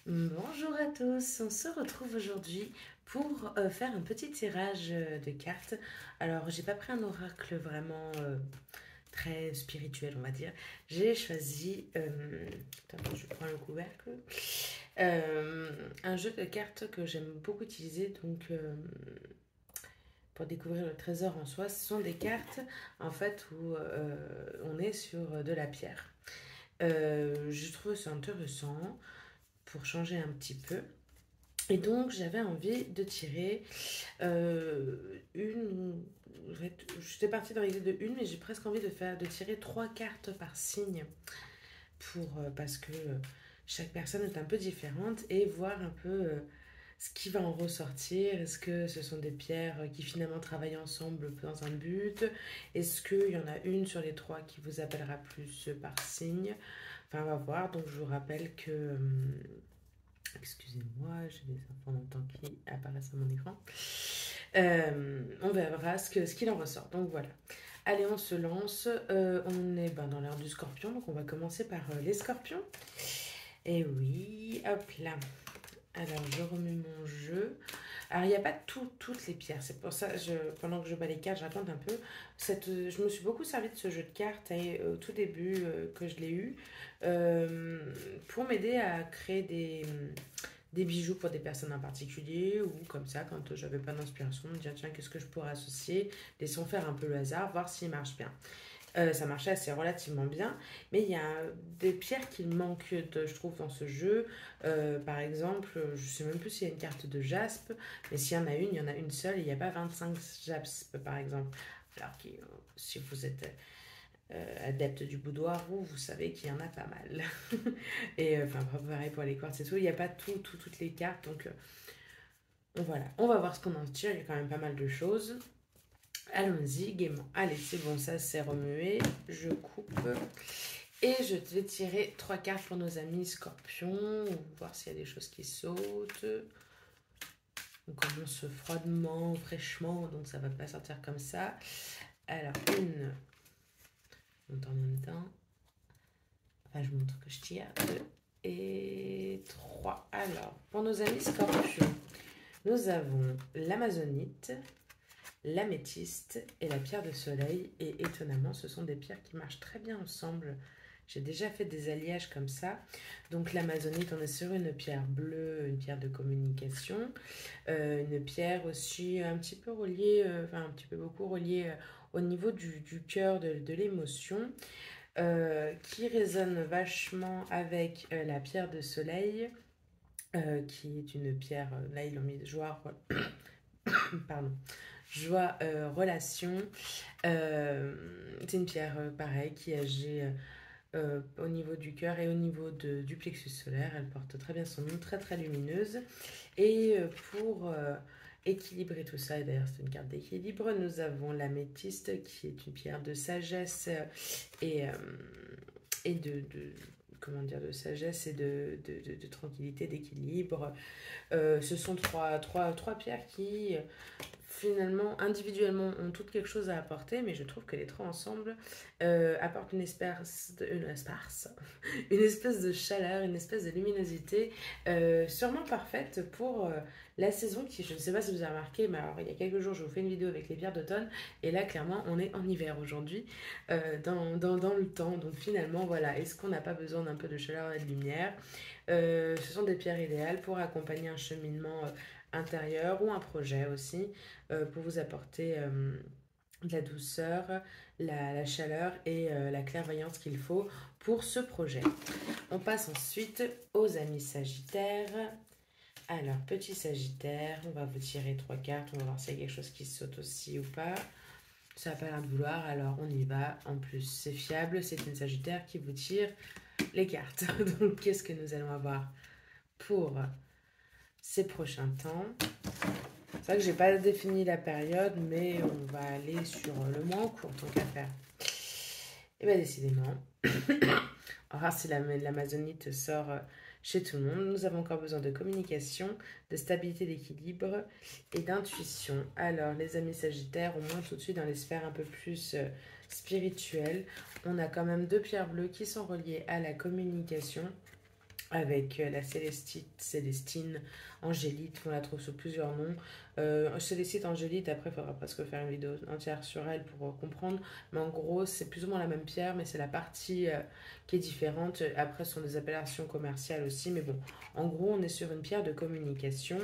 Bonjour à tous, on se retrouve aujourd'hui pour faire un petit tirage de cartes. Alors, j'ai pas pris un oracle vraiment très spirituel, on va dire. J'ai choisi, attends, je prends le couvercle, un jeu de cartes que j'aime beaucoup utiliser. Donc, pour découvrir le trésor en soi, ce sont des cartes en fait où on est sur de la pierre. Je trouve ça intéressant pour changer un petit peu. Et donc, j'avais envie de tirer une. En fait, j'étais partie dans l'idée de une, mais j'ai presque envie de tirer trois cartes par signe parce que chaque personne est un peu différente et voir un peu ce qui va en ressortir. Est-ce que ce sont des pierres qui finalement travaillent ensemble dans un but? Est-ce qu'il y en a une sur les trois qui vous appellera plus par signe? Enfin, on va voir. Donc, je vous rappelle que. Excusez-moi, j'ai des infos en même temps qui apparaissent à mon écran. On verra ce qu'il en ressort. Donc voilà. Allez, on se lance. On est dans l'heure du scorpion, donc on va commencer par les scorpions. Et oui, hop là. Alors, je remets mon jeu. Alors, il n'y a pas toutes les pierres. C'est pour ça, pendant que je bats les cartes, je raconte un peu. Je me suis beaucoup servi de ce jeu de cartes au tout début que je l'ai eu euh, pour m'aider à créer des bijoux pour des personnes en particulier ou comme ça, quand j'avais pas d'inspiration, me dire tiens, qu'est-ce que je pourrais associer, laissons faire un peu le hasard, voir s'il marche bien. Ça marchait assez relativement bien, mais il y a des pierres qui manquent, je trouve, dans ce jeu. Par exemple, je sais même plus s'il y a une carte de jaspe, mais s'il y en a une, il y en a une seule, et il n'y a pas 25 jaspe, par exemple. Alors que si vous êtes adepte du boudoir, vous savez qu'il y en a pas mal. Et enfin, pareil pour les quartz et tout, il n'y a pas toutes les cartes, donc voilà. On va voir ce qu'on en tire, il y a quand même pas mal de choses. Allons-y gaiement. Allez, c'est bon, ça c'est remué. Je coupe. Et je vais tirer trois cartes pour nos amis scorpions. Voir s'il y a des choses qui sautent. On commence froidement, fraîchement, donc ça va pas sortir comme ça. Alors, une. On monte en même temps. Enfin, je montre que je tire. Deux et trois. Alors, pour nos amis scorpions, nous avons l'amazonite, l'améthyste et la pierre de soleil. Et étonnamment, ce sont des pierres qui marchent très bien ensemble. J'ai déjà fait des alliages comme ça. Donc l'amazonite, on est sur une pierre bleue, une pierre de communication. Une pierre aussi un petit peu reliée, enfin un petit peu beaucoup reliée au niveau du cœur, de l'émotion. Qui résonne vachement avec la pierre de soleil. Qui est une pierre, là ils l'ont mis joie, pardon, joie, relation. C'est une pierre pareil qui agit au niveau du cœur et au niveau du plexus solaire. Elle porte très bien son nom, très très lumineuse. Et pour équilibrer tout ça, et d'ailleurs c'est une carte d'équilibre, nous avons l'améthyste qui est une pierre de sagesse et, euh, et comment dire, de sagesse et de tranquillité, d'équilibre. Ce sont trois pierres qui finalement, individuellement, ont toutes quelque chose à apporter, mais je trouve que les trois ensemble apportent une espèce de chaleur, une espèce de luminosité, sûrement parfaite pour la saison qui, je ne sais pas si vous avez remarqué, mais alors il y a quelques jours, je vous fais une vidéo avec les pierres d'automne, et là, clairement, on est en hiver aujourd'hui, dans le temps. Donc finalement, voilà, est-ce qu'on n'a pas besoin d'un peu de chaleur et de lumière? Ce sont des pierres idéales pour accompagner un cheminement intérieur ou un projet aussi, pour vous apporter de la douceur, la chaleur et la clairvoyance qu'il faut pour ce projet. On passe ensuite aux amis sagittaires. Alors, petit sagittaire, on va vous tirer trois cartes, on va voir s'il y a quelque chose qui saute aussi ou pas. Ça n'a pas l'air de vouloir, alors on y va. En plus, c'est fiable, c'est une sagittaire qui vous tire les cartes. Donc, qu'est-ce que nous allons avoir pour ces prochains temps? C'est vrai que j'ai pas défini la période, mais on va aller sur le moins court tant qu'à faire. Et bien décidément, alors si l'amazonite sort chez tout le monde, nous avons encore besoin de communication, de stabilité, d'équilibre et d'intuition. Alors les amis sagittaires, on monte tout de suite dans les sphères un peu plus spirituelles. On a quand même deux pierres bleues qui sont reliées à la communication. avec la Célestine, Angélite, on la trouve sous plusieurs noms. Célestine, Angélite, après il faudra presque faire une vidéo entière sur elle pour comprendre. Mais en gros, c'est plus ou moins la même pierre, mais c'est la partie qui est différente. Après, ce sont des appellations commerciales aussi. Mais bon, en gros, on est sur une pierre de communication,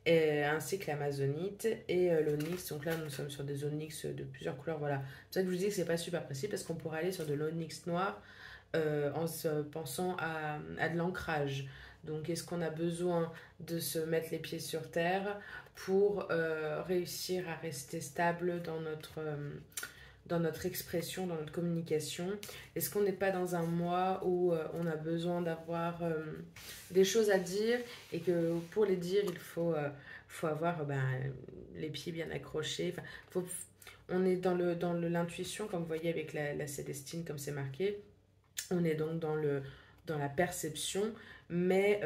ainsi que l'amazonite et l'onyx. Donc là, nous sommes sur des onyx de plusieurs couleurs. Voilà. C'est ça que je vous dis que c'est pas super précis parce qu'on pourrait aller sur de l'onyx noir en se pensant à de l'ancrage. Donc, est-ce qu'on a besoin de se mettre les pieds sur terre pour réussir à rester stable dans notre expression, dans notre communication? Est-ce qu'on n'est pas dans un mois où on a besoin d'avoir des choses à dire et que pour les dire, il faut avoir les pieds bien accrochés. Enfin, on est dans l'intuition, comme vous voyez avec la Célestine, comme c'est marqué. On est donc dans la perception, mais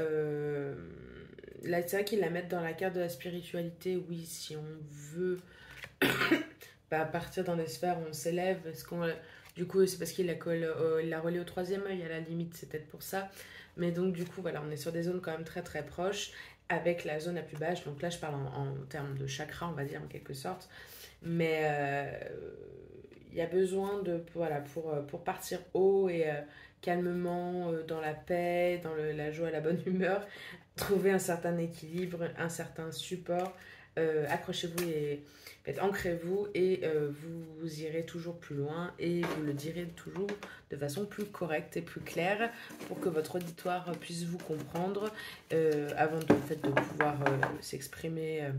là, c'est vrai qu'ils la mettent dans la carte de la spiritualité. Oui, si on veut partir dans des sphères où on s'élève, du coup, c'est parce qu'il il l'a relié au troisième œil, à la limite, c'est peut-être pour ça. Mais donc, du coup, voilà, on est sur des zones quand même très très proches, avec la zone la plus basse. Donc là, je parle en termes de chakra, on va dire, en quelque sorte. Mais il y a besoin voilà, pour partir haut et calmement, dans la paix, dans la joie, la bonne humeur, trouver un certain équilibre, un certain support. Accrochez-vous et ancrez-vous et vous irez toujours plus loin et vous le direz toujours de façon plus correcte et plus claire pour que votre auditoire puisse vous comprendre avant de pouvoir s'exprimer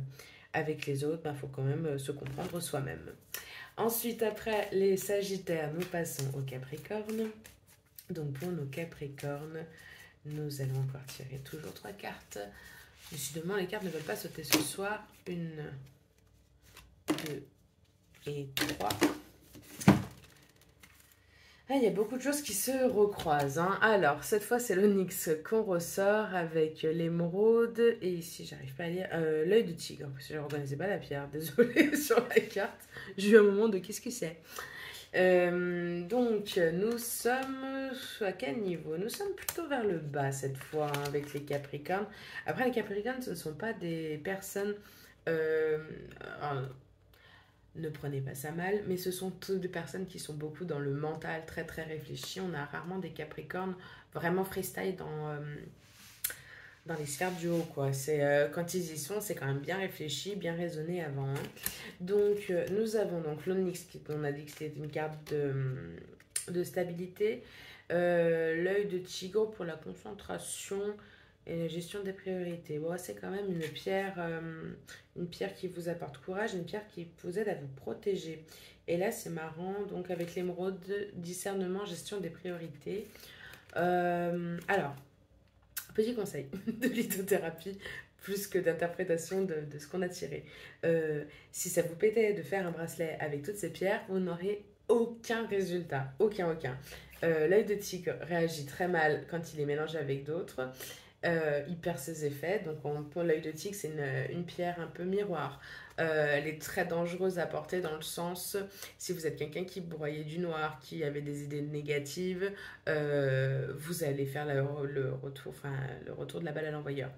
avec les autres. Il faut quand même se comprendre soi-même. Ensuite, après les Sagittaires, nous passons aux Capricornes. Donc pour nos Capricornes, nous allons encore tirer toujours 3 cartes. Décidément, les cartes ne veulent pas sauter ce soir. 1, 2 et 3. Ah, il y a beaucoup de choses qui se recroisent. Hein. Alors, cette fois, c'est l'onyx qu'on ressort avec l'émeraude. Et ici, j'arrive pas à lire. L'œil de tigre. Parce que je ne reconnaissais pas la pierre. Désolée sur la carte. J'ai eu un moment de qu'est-ce que c'est. Donc, nous sommes à quel niveau? Nous sommes plutôt vers le bas cette fois hein, avec les Capricornes. Après, les Capricornes, ce ne sont pas des personnes... ne prenez pas ça mal, mais ce sont toutes des personnes qui sont beaucoup dans le mental, très très réfléchi. On a rarement des Capricornes vraiment freestyle dans les sphères du haut, quoi. Quand ils y sont, c'est quand même bien réfléchi, bien raisonné avant. Hein. Donc, nous avons donc l'onyx, on a dit que c'était une carte de stabilité. L'œil de tigre pour la concentration et la gestion des priorités. Bon, c'est quand même une pierre qui vous apporte courage, une pierre qui vous aide à vous protéger. Et là, c'est marrant, donc avec l'émeraude, discernement, gestion des priorités. Alors, petit conseil de lithothérapie, plus que d'interprétation de ce qu'on a tiré. Si ça vous pétait de faire un bracelet avec toutes ces pierres, vous n'aurez aucun résultat. Aucun. L'œil de tigre réagit très mal quand il est mélangé avec d'autres. Il perd ses effets. Donc, pour l'œil de tigre, c'est une pierre un peu miroir. Elle est très dangereuse à porter dans le sens, si vous êtes quelqu'un qui broyait du noir, qui avait des idées négatives, vous allez faire le retour de la balle à l'envoyeur.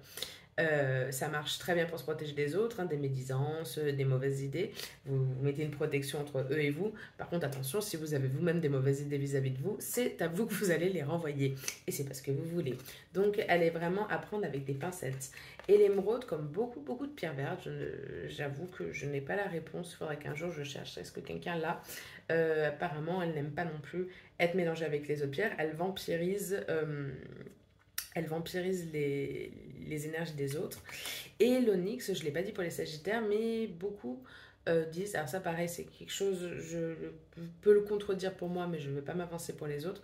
Ça marche très bien pour se protéger des autres, hein, des médisances, des mauvaises idées. Vous mettez une protection entre eux et vous. Par contre, attention, si vous avez vous-même des mauvaises idées vis-à-vis de vous, c'est à vous que vous allez les renvoyer. Et c'est parce que vous voulez. Donc, elle est vraiment à prendre avec des pincettes. Et l'émeraude, comme beaucoup de pierres vertes, j'avoue que je n'ai pas la réponse. Il faudrait qu'un jour je cherche. Est-ce que quelqu'un l'a? Apparemment, elle n'aime pas non plus être mélangée avec les autres pierres. Elle vampirise les énergies des autres. Et l'onyx, je ne l'ai pas dit pour les sagittaires, mais beaucoup disent, alors ça pareil, c'est quelque chose, je peux le contredire pour moi, mais je ne vais pas m'avancer pour les autres.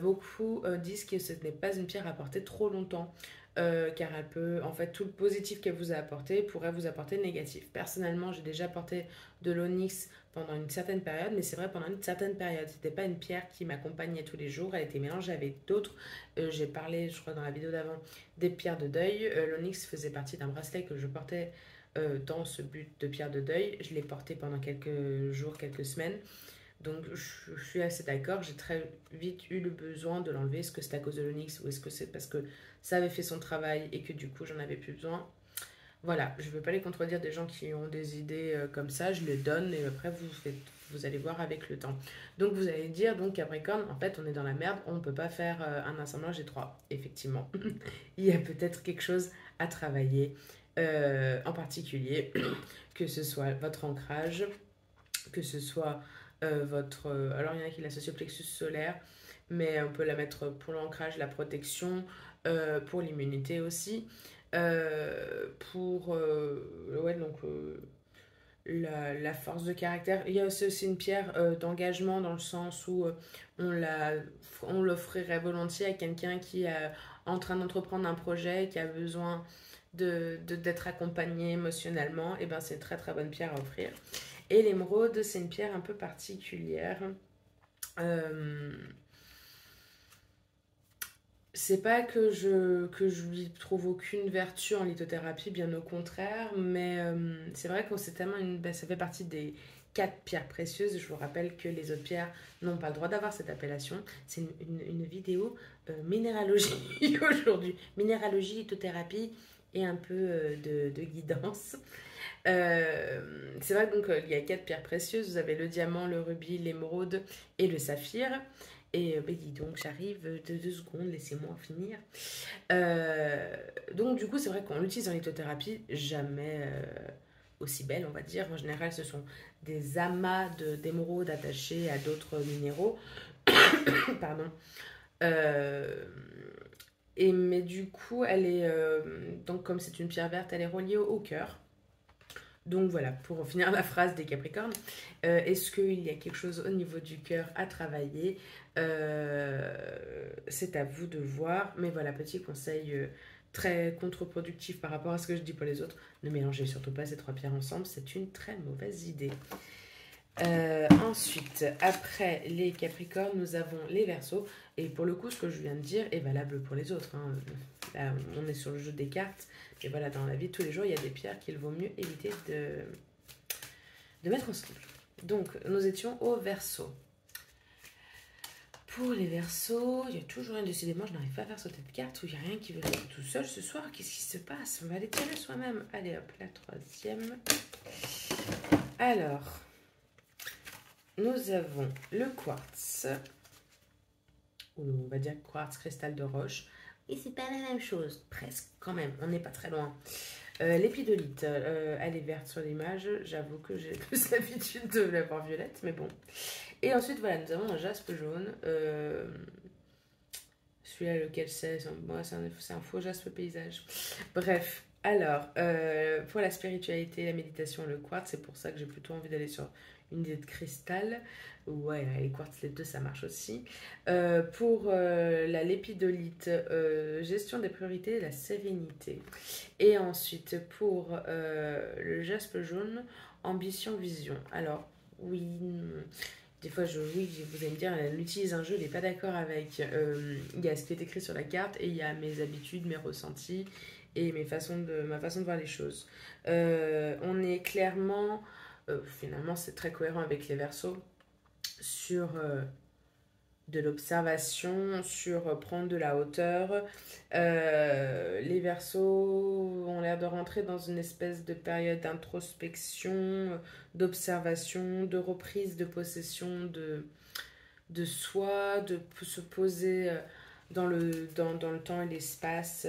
Beaucoup disent que ce n'est pas une pierre à porter trop longtemps. Car elle peut, en fait, tout le positif qu'elle vous a apporté pourrait vous apporter le négatif. Personnellement, j'ai déjà porté de l'onyx pendant une certaine période, mais c'est vrai pendant une certaine période. C'était pas une pierre qui m'accompagnait tous les jours, elle était mélangée avec d'autres. J'ai parlé, je crois, dans la vidéo d'avant, des pierres de deuil. L'onyx faisait partie d'un bracelet que je portais dans ce but de pierre de deuil. Je l'ai porté pendant quelques jours, quelques semaines. Donc je suis assez d'accord, j'ai très vite eu le besoin de l'enlever. Est-ce que c'est à cause de l'onyx ou est-ce que c'est parce que ça avait fait son travail et que du coup j'en avais plus besoin? Voilà, je ne veux pas les contredire des gens qui ont des idées comme ça, je les donne et après vous allez voir avec le temps. Donc vous allez dire, donc Capricorne, en fait on est dans la merde, on ne peut pas faire un assemblage des trois. Effectivement, il y a peut-être quelque chose à travailler en particulier, que ce soit votre ancrage, que ce soit votre... alors il y en a qui l'associent au plexus solaire, mais on peut la mettre pour l'ancrage, la protection, pour l'immunité aussi. Pour ouais, donc, la force de caractère. Il y a aussi une pierre d'engagement dans le sens où on l'offrirait volontiers à quelqu'un qui est en train d'entreprendre un projet, qui a besoin d'être accompagné émotionnellement. Et ben c'est une très très bonne pierre à offrir. Et l'émeraude, c'est une pierre un peu particulière. Euh, c'est pas que je lui trouve aucune vertu en lithothérapie, bien au contraire, mais c'est vrai que c'est tellement ça fait partie des 4 pierres précieuses. Je vous rappelle que les autres pierres n'ont pas le droit d'avoir cette appellation. C'est une vidéo minéralogie aujourd'hui. Minéralogie, lithothérapie et un peu de guidance. C'est vrai donc il y a 4 pierres précieuses. Vous avez le diamant, le rubis, l'émeraude et le saphir. Et dis donc, j'arrive de 2 secondes, laissez-moi finir. Euh, donc, du coup, c'est vrai qu'on l'utilise en lithothérapie, jamais aussi belle, on va dire. En général, ce sont des amas d'émeraudes attachés à d'autres minéraux. Pardon. Euh, mais du coup, elle est. Donc, comme c'est une pierre verte, elle est reliée au cœur. Donc voilà, pour finir la phrase des Capricornes, est-ce qu'il y a quelque chose au niveau du cœur à travailler? C'est à vous de voir. Mais voilà, petit conseil très contre-productif par rapport à ce que je dis pour les autres. Ne mélangez surtout pas ces 3 pierres ensemble, c'est une très mauvaise idée. Ensuite, après les Capricornes, nous avons les Verseaux. Et pour le coup, ce que je viens de dire est valable pour les autres. Hein. Là, on est sur le jeu des cartes. Et voilà, dans la vie de tous les jours, il y a des pierres qu'il vaut mieux éviter de mettre ensemble. Donc, nous étions au Verseau. Pour les Verseaux, il y a toujours rien. Décidément, je n'arrive pas à faire sauter de carte où il n'y a rien qui veut être tout seul ce soir. Qu'est-ce qui se passe? On va aller tirer soi-même. Allez hop, la 3e. Alors, nous avons le quartz, ou on va dire quartz cristal de roche. Et c'est pas la même chose, presque quand même, on n'est pas très loin. L'épidolite, elle est verte sur l'image, j'avoue que j'ai plus l'habitude de la voir violette, mais bon. Et ensuite, voilà, nous avons un jaspe jaune. Celui-là, lequel c'est? C'est un faux jaspe paysage. Bref, alors, pour la spiritualité, la méditation, le quartz, c'est pour ça que j'ai plutôt envie d'aller sur une idée de cristal. Ouais, les quartz, les deux, ça marche aussi. Pour la lépidolite, gestion des priorités et la sérénité. Et ensuite, pour le jaspe jaune, ambition, vision. Alors, oui, des fois, oui, vous allez me dire, elle utilise un jeu, elle n'est pas d'accord avec. Il y a ce qui est écrit sur la carte et il y a mes habitudes, mes ressentis et ma façon de voir les choses. On est clairement, finalement, c'est très cohérent avec les Verseaux, sur de l'observation, sur prendre de la hauteur. Les Verseaux ont l'air de rentrer dans une espèce de période d'introspection, d'observation, de reprise de possession de soi, de se poser dans le temps et l'espace,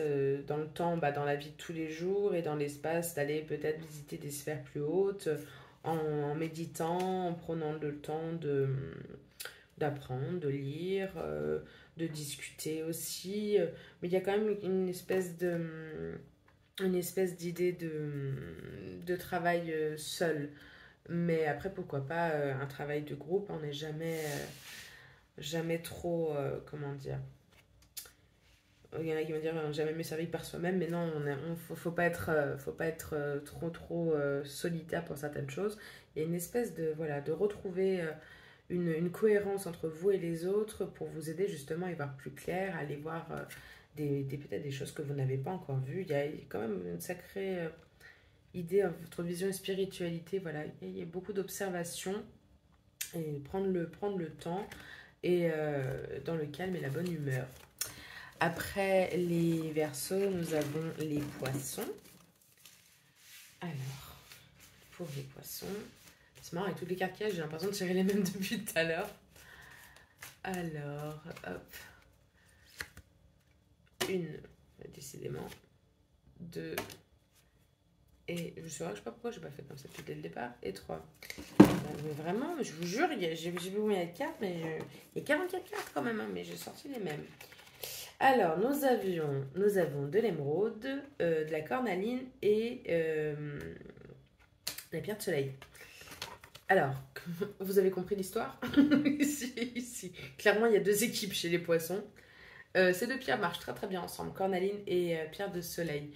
dans le temps, dans la vie de tous les jours, et dans l'espace, d'aller peut-être visiter des sphères plus hautes, en méditant, en prenant le temps d'apprendre, de lire, de discuter aussi. Mais il y a quand même une espèce d'idée de travail seul. Mais après, pourquoi pas un travail de groupe, on n'est jamais trop, comment dire. Il y en a qui vont dire jamais mieux servi que par soi-même, mais non, faut pas être, trop solitaire pour certaines choses. Il y a une espèce de retrouver une cohérence entre vous et les autres pour vous aider justement à y voir plus clair, à aller voir peut-être des choses que vous n'avez pas encore vues. Il y a quand même une sacrée idée, votre vision et spiritualité, voilà, il y a beaucoup d'observations. et prendre le temps et dans le calme et la bonne humeur. Après les Verseaux, nous avons les Poissons. Alors, pour les Poissons, c'est marrant, avec toutes les cartes qu'il y a, j'ai l'impression de tirer les mêmes depuis tout à l'heure. Alors, hop. Une, décidément. Deux. Et je sais pas pourquoi j'ai pas fait comme ça depuis dès le départ. Et 3. Mais vraiment, je vous jure, j'ai vu combien de cartes, mais il y a 44 cartes quand même, hein, mais j'ai sorti les mêmes. Alors, nous avons de l'émeraude, de la cornaline et la pierre de soleil. Alors, vous avez compris l'histoire? Ici. Clairement, il y a deux équipes chez les poissons. Ces deux pierres marchent très très bien ensemble, cornaline et pierre de soleil.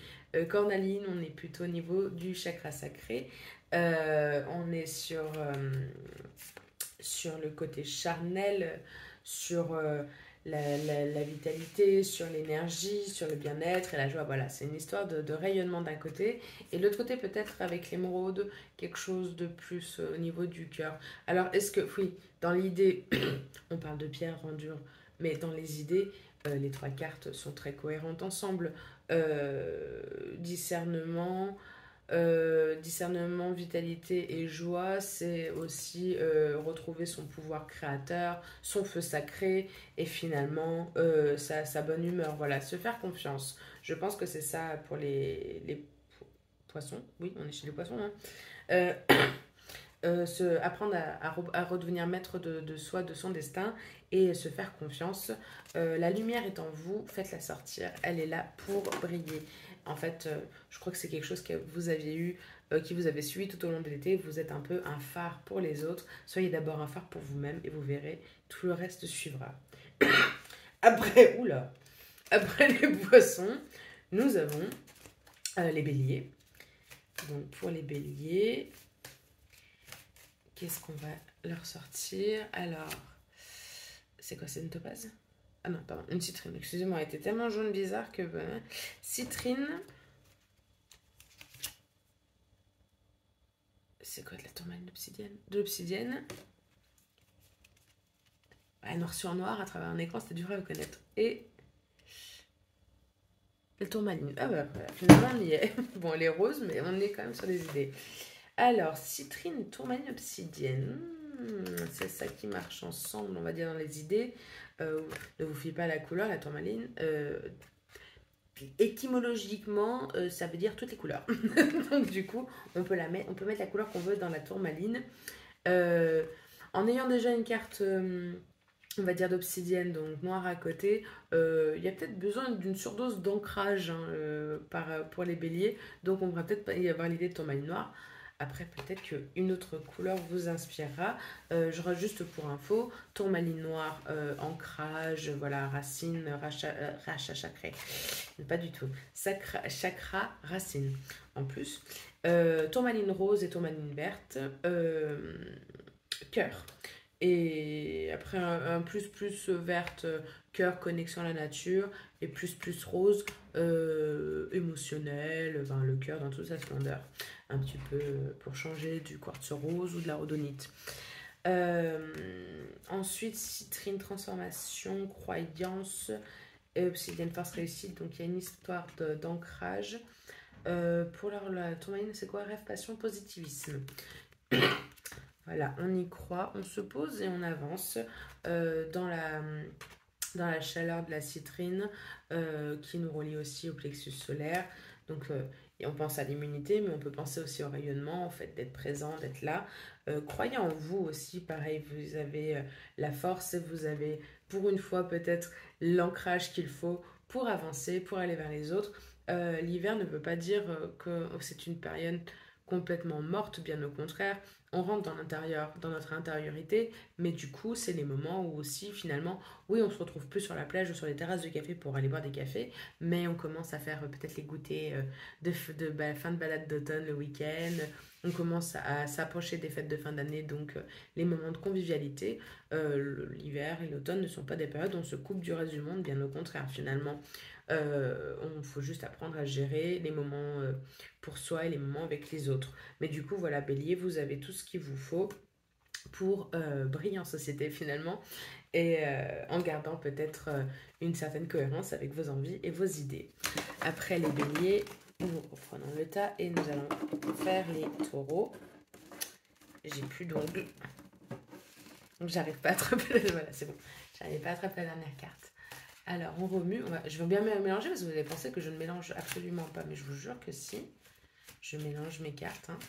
Cornaline, on est plutôt au niveau du chakra sacré. On est sur le côté charnel, sur la vitalité, sur l'énergie, sur le bien-être et la joie. Voilà, c'est une histoire de rayonnement d'un côté. Et de l'autre côté, peut-être avec l'émeraude, quelque chose de plus au niveau du cœur. Alors, est-ce que, oui, dans l'idée, on parle de pierre rendure, mais dans les idées, les trois cartes sont très cohérentes ensemble. Discernement, discernement, vitalité et joie, c'est aussi retrouver son pouvoir créateur, son feu sacré et finalement sa bonne humeur. Voilà, se faire confiance. Je pense que c'est ça pour les poissons. Oui, on est chez les poissons. Hein. Euh, apprendre à redevenir maître de soi, de son destin et se faire confiance. La lumière est en vous, faites-la sortir, elle est là pour briller. En fait, je crois que c'est quelque chose que vous aviez eu, qui vous avez suivi tout au long de l'été. Vous êtes un peu un phare pour les autres. Soyez d'abord un phare pour vous-même et vous verrez, tout le reste suivra. Après, oula, après les poissons, nous avons les béliers. Donc pour les béliers, qu'est-ce qu'on va leur sortir? Alors, c'est quoi, c'est une topaze? Ah non, pardon, une citrine. Excusez-moi, elle était tellement jaune bizarre que... citrine. C'est quoi de la tourmaline d'obsidienne? De l'obsidienne. Noir sur noir à travers un écran, c'était dur à reconnaître. Et la tourmaline. Ah bah voilà, finalement on y est. Bon, elle est rose, mais on est quand même sur des idées. Alors, citrine, tourmaline, obsidienne. C'est ça qui marche ensemble, on va dire, dans les idées. Ne vous fiez pas à la couleur, la tourmaline. Étymologiquement, ça veut dire toutes les couleurs. Donc du coup, on peut mettre la couleur qu'on veut dans la tourmaline. En ayant déjà une carte, on va dire d'obsidienne, donc noire à côté, il y a peut-être besoin d'une surdose d'ancrage pour les béliers. Donc on va peut-être y avoir l'idée de tourmaline noire. Après, peut-être qu'une autre couleur vous inspirera. Je rajoute juste pour info, tourmaline noire, ancrage, voilà, racine, racha chakra. Pas du tout. Chakra, racine. En plus, tourmaline rose et tourmaline verte, cœur. Et après, un plus verte, cœur, connexion à la nature. Et plus rose, émotionnel, ben, le cœur dans toute sa splendeur. Un petit peu pour changer du quartz rose ou de la rhodonite. Ensuite, citrine, transformation, croyance, obsidienne, force réussite. Donc, il y a une histoire d'ancrage. Pour la tourmaline, c'est quoi? Rêve, passion, positivisme. Voilà, on y croit, on se pose et on avance dans la chaleur de la citrine qui nous relie aussi au plexus solaire. Donc, et on pense à l'immunité, mais on peut penser aussi au rayonnement, au fait d'être présent, d'être là. Croyez en vous aussi, pareil, vous avez la force, vous avez pour une fois peut-être l'ancrage qu'il faut pour avancer, pour aller vers les autres. L'hiver ne veut pas dire que c'est une période complètement morte, bien au contraire. On rentre dans l'intérieur, dans notre intériorité, mais du coup, c'est les moments où aussi, finalement, oui, on se retrouve plus sur la plage ou sur les terrasses de café pour aller boire des cafés, mais on commence à faire peut-être les goûters de fin de balade d'automne le week-end. On commence à s'approcher des fêtes de fin d'année, donc les moments de convivialité. L'hiver et l'automne ne sont pas des périodes où on se coupe du reste du monde, bien au contraire, finalement. Il faut juste apprendre à gérer les moments pour soi et les moments avec les autres. Mais du coup, voilà, Bélier, vous avez tout ce qu'il vous faut pour briller en société finalement et en gardant peut-être une certaine cohérence avec vos envies et vos idées. Après les béliers, nous reprenons le tas et nous allons faire les taureaux. J'ai plus d'ongles. Donc j'arrive pas à attraper la... Voilà, c'est bon. J'arrive pas à attraper la dernière carte. Alors on remue. Je veux bien mélanger parce que vous allez penser que je ne mélange absolument pas. Mais je vous jure que si. Je mélange mes cartes. Hein.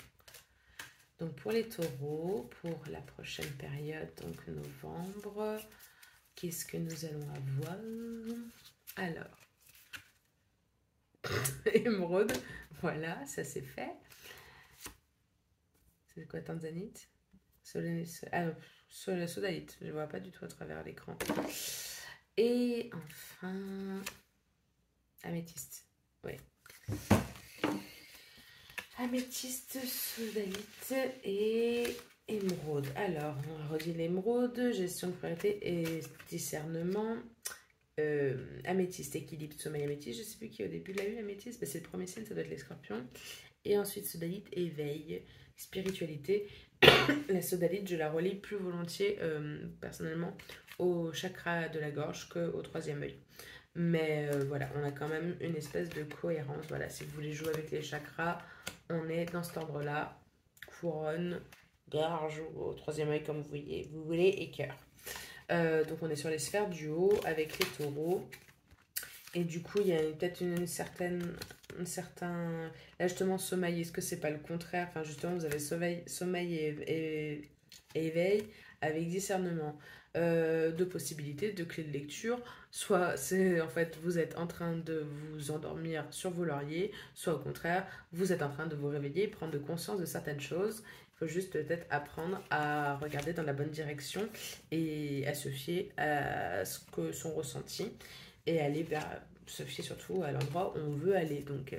Donc pour les taureaux, pour la prochaine période, donc novembre, qu'est-ce que nous allons avoir? Alors, émeraude, voilà, ça c'est fait. C'est quoi, tanzanite? Sodalite, je ne vois pas du tout à travers l'écran. Et enfin, améthyste, oui. Améthyste, sodalite et émeraude. Alors, on redit l'émeraude, gestion de priorité et discernement. Améthyste, équilibre, sommeil, améthyste. Je ne sais plus qui au début l'a eu, améthyste. C'est le premier signe, ça doit être les scorpions. Et ensuite, sodalite, éveil, spiritualité. La sodalite, je la relie plus volontiers, personnellement, au chakra de la gorge qu'au troisième œil. Mais voilà, on a quand même une espèce de cohérence. Voilà, si vous voulez jouer avec les chakras, on est dans cet ordre-là. Couronne, gorge, ou au troisième œil comme vous voulez, et cœur. Donc on est sur les sphères du haut avec les taureaux. Et du coup, il y a peut-être un certain... Là, justement, sommeil, est-ce que c'est pas le contraire? Enfin, justement, vous avez sommeil et éveil avec discernement. De possibilités, de clés de lecture. Soit, c'est en fait, vous êtes en train de vous endormir sur vos lauriers, soit au contraire, vous êtes en train de vous réveiller, prendre de conscience de certaines choses. Il faut juste peut-être apprendre à regarder dans la bonne direction et à se fier à ce que sont ressentis et aller vers, se fier surtout à l'endroit où on veut aller. Donc,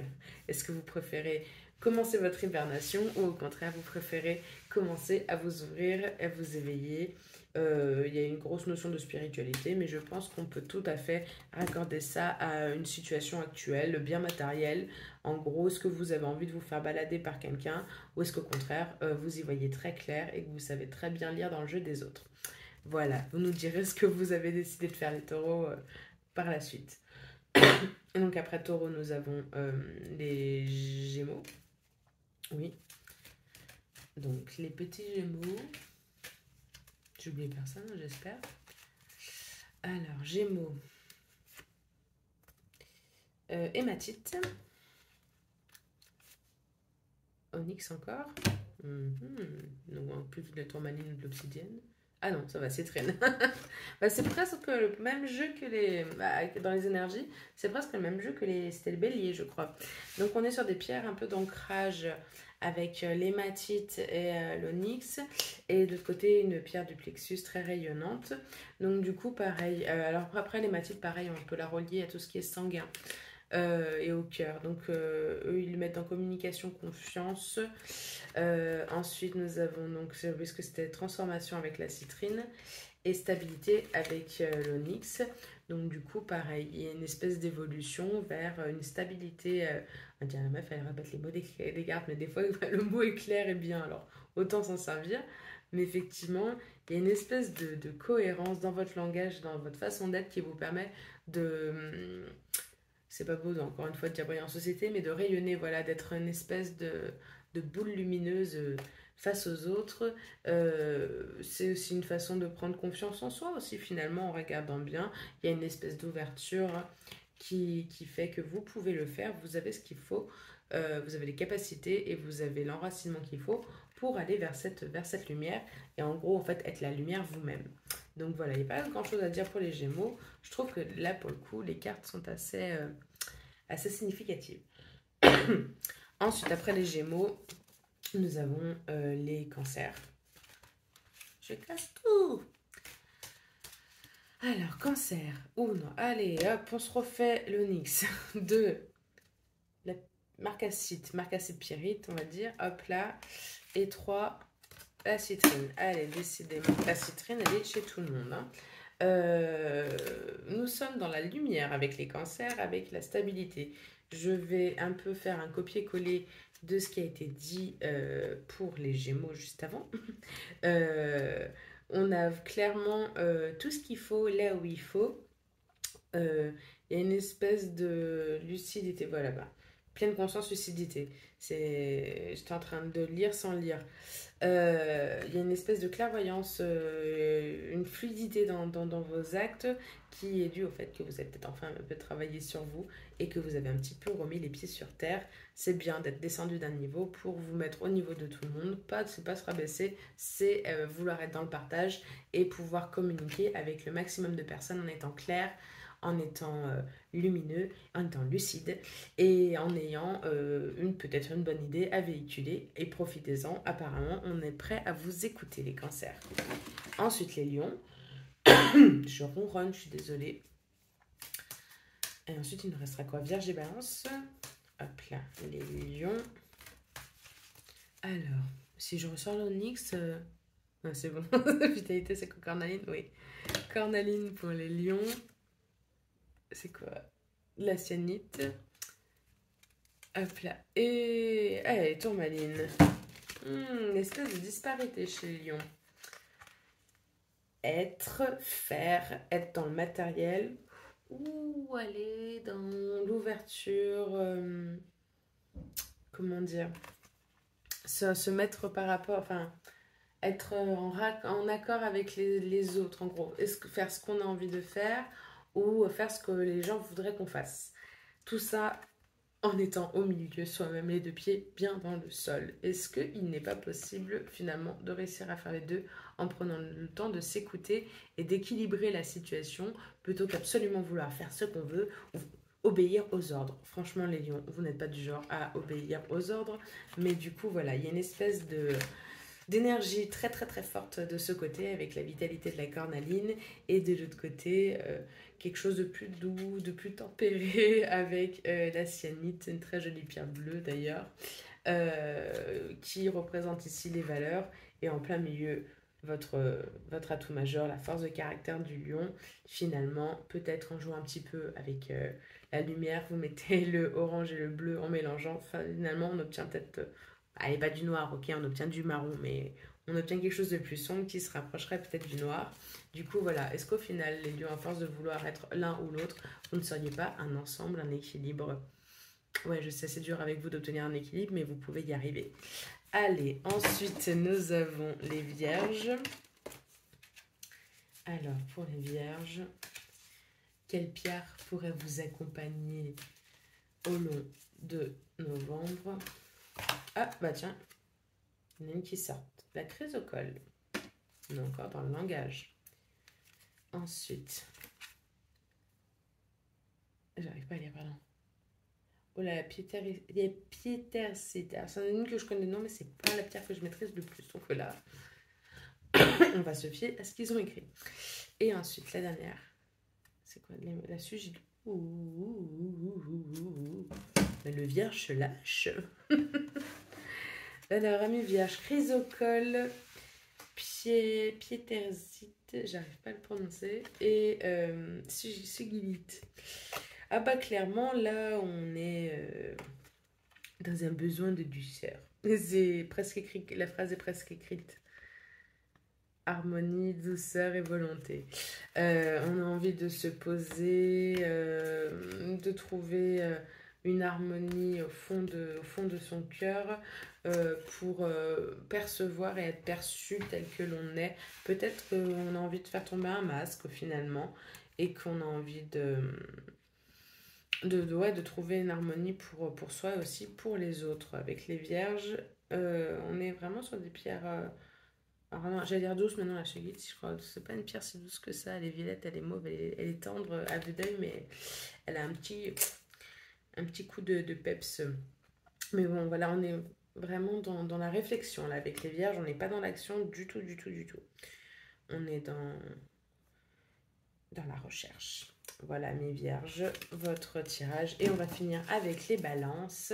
est-ce que vous préférez commencer votre hibernation ou au contraire, vous préférez commencer à vous ouvrir, à vous éveiller? Il y a une grosse notion de spiritualité, mais je pense qu'on peut tout à fait raccorder ça à une situation actuelle, bien matérielle. En gros, est-ce que vous avez envie de vous faire balader par quelqu'un ou est-ce qu'au contraire, vous y voyez très clair et que vous savez très bien lire dans le jeu des autres? Voilà, vous nous direz ce que vous avez décidé de faire les taureaux par la suite. Et donc après taureau, nous avons les gémeaux. Oui. Donc les petits gémeaux. J'ai oublié personne, j'espère. Alors, gémeaux. Hématite. Onyx encore. Donc en plus de la tourmaline de l'obsidienne. Ah non, ça va, c'est traîne. Bah, c'est presque le même jeu que les... dans les énergies, c'est presque le même jeu que les... C'était le bélier, je crois. Donc on est sur des pierres un peu d'ancrage avec l'hématite et l'onyx. Et de l'autre côté, une pierre du plexus très rayonnante. Donc du coup, pareil. Alors après, l'hématite, pareil, on peut la relier à tout ce qui est sanguin. Et au cœur. Donc, eux, ils le mettent en communication, confiance. Ensuite, nous avons donc, puisque c'était transformation avec la citrine et stabilité avec l'onyx. Donc, du coup, pareil, il y a une espèce d'évolution vers une stabilité. On dirait la meuf, elle répète les mots des cartes, mais des fois, le mot est clair et bien, alors autant s'en servir. Mais effectivement, il y a une espèce de cohérence dans votre langage, dans votre façon d'être qui vous permet de c'est pas beau encore une fois de dire briller en société, mais de rayonner, voilà, d'être une espèce de boule lumineuse face aux autres. C'est aussi une façon de prendre confiance en soi aussi finalement en regardant bien. Il y a une espèce d'ouverture qui fait que vous pouvez le faire, vous avez ce qu'il faut, vous avez les capacités et vous avez l'enracinement qu'il faut pour aller vers cette lumière et en gros en fait être la lumière vous-même. Donc voilà, il n'y a pas grand chose à dire pour les Gémeaux. Je trouve que là pour le coup les cartes sont assez significatives. Ensuite après les Gémeaux, nous avons les Cancers. Je casse tout. Alors, Cancer. Oh non, allez, hop, on se refait l'onyx de la marcacite pyrite, on va dire. Hop là. Et 3, la citrine. Allez, décidément, la citrine, elle est chez tout le monde. Hein. Nous sommes dans la lumière avec les cancers, avec la stabilité. je vais un peu faire un copier-coller de ce qui a été dit pour les Gémeaux juste avant. Euh, on a clairement tout ce qu'il faut là où il faut. Il y a une espèce de lucidité, voilà, bah, pleine conscience, lucidité. J'étais en train de lire sans lire. Il y a une espèce de clairvoyance, une fluidité dans vos actes qui est due au fait que vous avez peut-être enfin un peu travaillé sur vous et que vous avez un petit peu remis les pieds sur terre. C'est bien d'être descendu d'un niveau pour vous mettre au niveau de tout le monde. C'est pas se rabaisser, c'est vouloir être dans le partage et pouvoir communiquer avec le maximum de personnes en étant clair, en étant lumineux, en étant lucide et en ayant peut-être une bonne idée à véhiculer. Et profitez-en, apparemment on est prêt à vous écouter les cancers. Ensuite les lions, je ronronne, je suis désolée. Et ensuite il nous restera quoi? Vierge et balance. Hop là, les lions. Alors, si je ressors l'onyx... Non, c'est bon, vitalité c'est quoi? Cornaline? Oui. Cornaline pour les lions. C'est quoi? La cyanite. Hop là. Et... Allez, tourmaline. Une espèce de disparité chez les lions. Être, faire, être dans le matériel ou aller dans l'ouverture, comment dire, se mettre par rapport, enfin, être en accord avec les autres, en gros. Faire ce qu'on a envie de faire ou faire ce que les gens voudraient qu'on fasse. Tout ça en étant au milieu, soi-même les deux pieds bien dans le sol. Est-ce qu'il n'est pas possible finalement de réussir à faire les deux en prenant le temps de s'écouter et d'équilibrer la situation plutôt qu'absolument vouloir faire ce qu'on veut ou obéir aux ordres? Franchement les lions, vous n'êtes pas du genre à obéir aux ordres, mais du coup voilà, il y a une espèce d'énergie très très très forte de ce côté avec la vitalité de la cornaline et de l'autre côté quelque chose de plus doux, de plus tempéré avec la cyanite, une très jolie pierre bleue d'ailleurs, qui représente ici les valeurs et en plein milieu votre atout majeur, la force de caractère du lion. Finalement, peut-être en jouant un petit peu avec la lumière, vous mettez le orange et le bleu en mélangeant, finalement on obtient peut-être allez, pas du noir, ok, on obtient du marron, mais on obtient quelque chose de plus sombre qui se rapprocherait peut-être du noir. Du coup, voilà, est-ce qu'au final, les lions, à force de vouloir être l'un ou l'autre, vous ne seriez pas un ensemble, un équilibre? Ouais, je sais, c'est dur avec vous d'obtenir un équilibre, mais vous pouvez y arriver. Allez, ensuite, nous avons les vierges. Alors, pour les vierges, quelle pierre pourrait vous accompagner au long de novembre? Ah, bah tiens, il y en a une qui sort. La chrysocole. On est encore dans le langage. Ensuite, j'arrive pas à lire, pardon. Oh là, la piétercite. Alors, c'est une que je connais, non, mais c'est pas la pierre que je maîtrise le plus. Donc là, on va se fier à ce qu'ils ont écrit. Et ensuite, la dernière, c'est quoi? La sugile. Mais le vierge se lâche. Alors, ami vierge, chrysocole, piétersite, j'arrive pas à le prononcer, et sigillite. Ah bah clairement, là, on est dans un besoin de douceur. C'est presque écrit, la phrase est presque écrite. Harmonie, douceur et volonté. On a envie de se poser, de trouver une harmonie au fond de son cœur pour percevoir et être perçu tel que l'on est. Peut-être qu'on a envie de faire tomber un masque finalement et qu'on a envie de trouver une harmonie pour soi et aussi pour les autres. Avec les vierges, on est vraiment sur des pierres... alors, j'allais dire douce, maintenant la chagite, je crois. C'est pas une pierre si douce que ça. Elle est violette, elle est mauve, elle est tendre à vue d'œil, mais elle a un petit coup de peps. Mais bon, voilà, on est vraiment dans la réflexion là avec les vierges. On n'est pas dans l'action du tout, du tout, du tout. On est dans la recherche. Voilà mes vierges, votre tirage. Et on va finir avec les balances.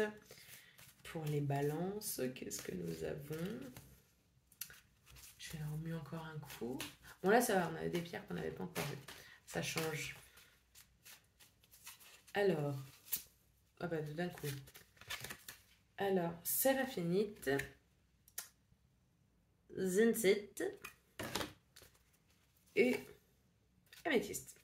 Pour les balances, qu'est-ce que nous avons? Je vais leur remuer encore un coup. Bon là ça va, on avait des pierres qu'on n'avait pas encore vues. Ça change. Alors, Ah bah d'un coup. Alors, Séraphinite, Zincite et Améthyste.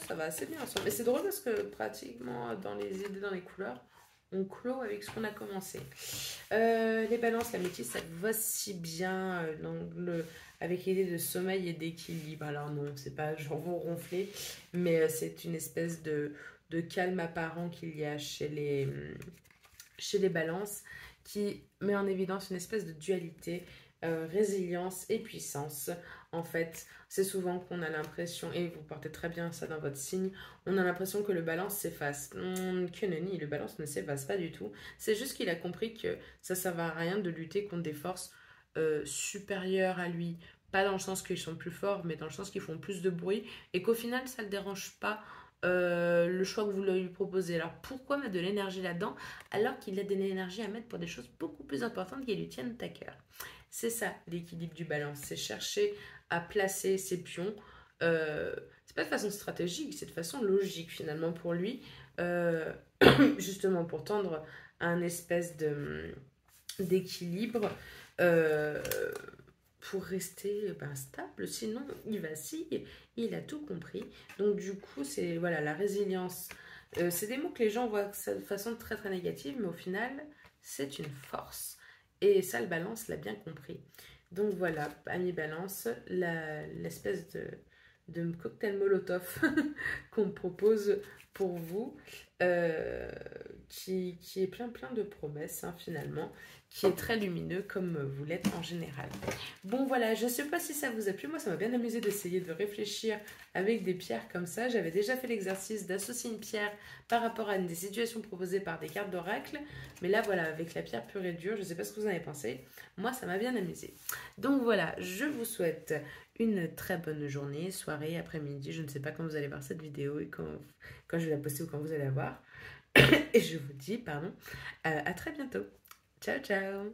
Ça va assez bien ensemble. Mais c'est drôle parce que pratiquement dans les idées, dans les couleurs, on clôt avec ce qu'on a commencé. Les balances, la métisse, ça va si bien avec l'idée de sommeil et d'équilibre. Alors non, c'est pas genre vous ronfler, mais c'est une espèce de calme apparent qu'il y a chez les balances qui met en évidence une espèce de dualité, résilience et puissance. En fait, c'est souvent qu'on a l'impression, et vous portez très bien ça dans votre signe, on a l'impression que le balance s'efface. Que nenni, le balance ne s'efface pas du tout. C'est juste qu'il a compris que ça ne sert à rien de lutter contre des forces supérieures à lui. Pas dans le sens qu'ils sont plus forts, mais dans le sens qu'ils font plus de bruit, et qu'au final, ça ne le dérange pas le choix que vous lui proposez. Alors pourquoi mettre de l'énergie là-dedans alors qu'il a de l'énergie à mettre pour des choses beaucoup plus importantes qui lui tiennent à cœur? C'est ça l'équilibre du balance, c'est chercher à placer ses pions. C'est pas de façon stratégique, c'est de façon logique finalement pour lui, euh, justement pour tendre à un espèce d'équilibre. Euh, pour rester stable, sinon il vacille, il a tout compris. Donc du coup, c'est voilà la résilience. C'est des mots que les gens voient de façon très très négative, mais au final, c'est une force. Et ça, le balance l'a bien compris. Donc voilà, ami balance, l'espèce de cocktail Molotov qu'on me propose pour vous, qui est plein de promesses finalement, qui est très lumineux comme vous l'êtes en général. Bon voilà, je ne sais pas si ça vous a plu, moi ça m'a bien amusé d'essayer de réfléchir avec des pierres comme ça. J'avais déjà fait l'exercice d'associer une pierre par rapport à des situations proposées par des cartes d'oracle, mais là voilà, avec la pierre pure et dure, je ne sais pas ce que vous en avez pensé, moi ça m'a bien amusé. Donc voilà, je vous souhaite une très bonne journée, soirée, après-midi, je ne sais pas quand vous allez voir cette vidéo et quand je vais la poster ou quand vous allez la voir. Et je vous dis, pardon, à très bientôt. Ciao, ciao!